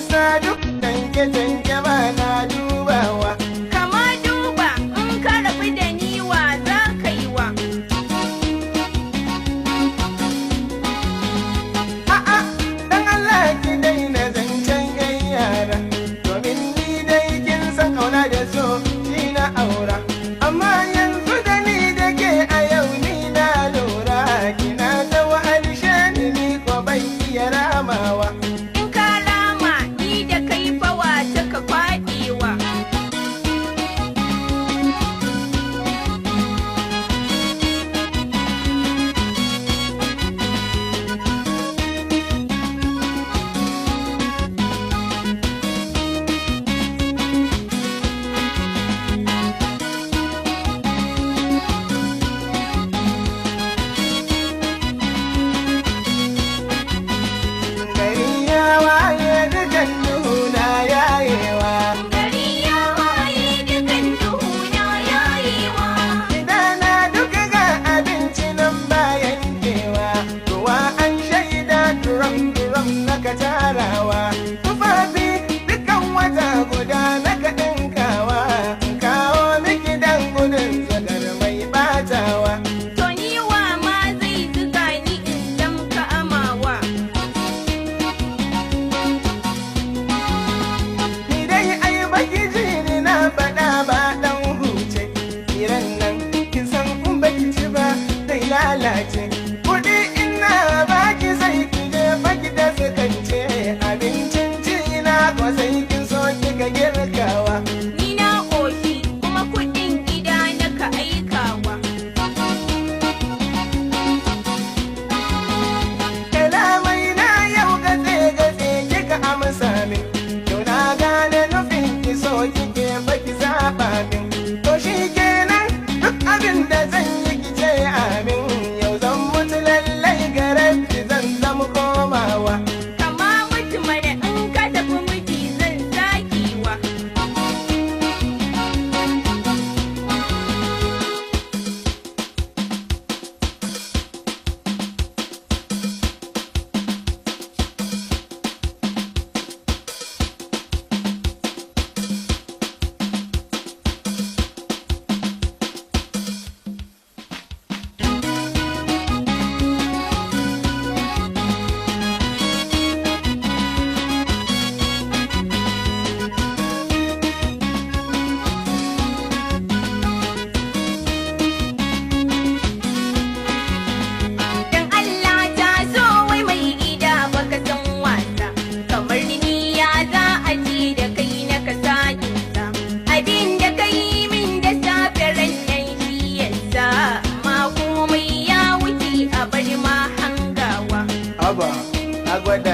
sa duk tanke-tanke ba na dubawa. Kama duba in ka rabu da ni wa za ka yi wa. A'a, dan Allah ki daina zancen yan yara, domin ni dai kin san kauna da so shi na aura. Amma yanzu da ni da ke a yau ni na lura, kina ta wahalshe ni ko bai iya ramawa. In ka rama ni da kai fawa ta ka kwaɗewa. Gari ya waye dukan duhuna yayewa. Gari ya waye dukan duhuna yayewa. Gidana duka ga abinci nan bayan kewa, ruwa an shaida duram-duram naka tarawa. Tufafi dukan wata guda naka ɗinkawa, in kawo miki dan gudun zagar mai ɓatawa. To ni wa ma zai zuga ni in damka amawa. Ni dai ai baki ji ni na faɗa ba ɗan huce, tsiran nan kin san in baki ci ba zai lalace. Kuɗi ina baki sai ki je baki da sakance, abincin ci na ko sai kin so kika girkawa. Ni na ƙoshi kuma kuɗin gida na ka aikawa. Kalamai na yau gatse-gatse kika amsa min, yau na gane nufin ki so kike baki zaɓa min. To shi kenan duk abin da zan yi ki ce amin, yau zan mutu lallai garar ki zan zama komawa. Kama mutu mana in ka tafi miji zan sakewa. Dan Allah ta zo wai mai gida baka san wasa. Kamar ni ya za a ce da kai na ka sakinsa. Abin da ka yi min da safe ran nan shi yasa. Ma komai ya wuce a bari ma hangawa. Aba, na gwada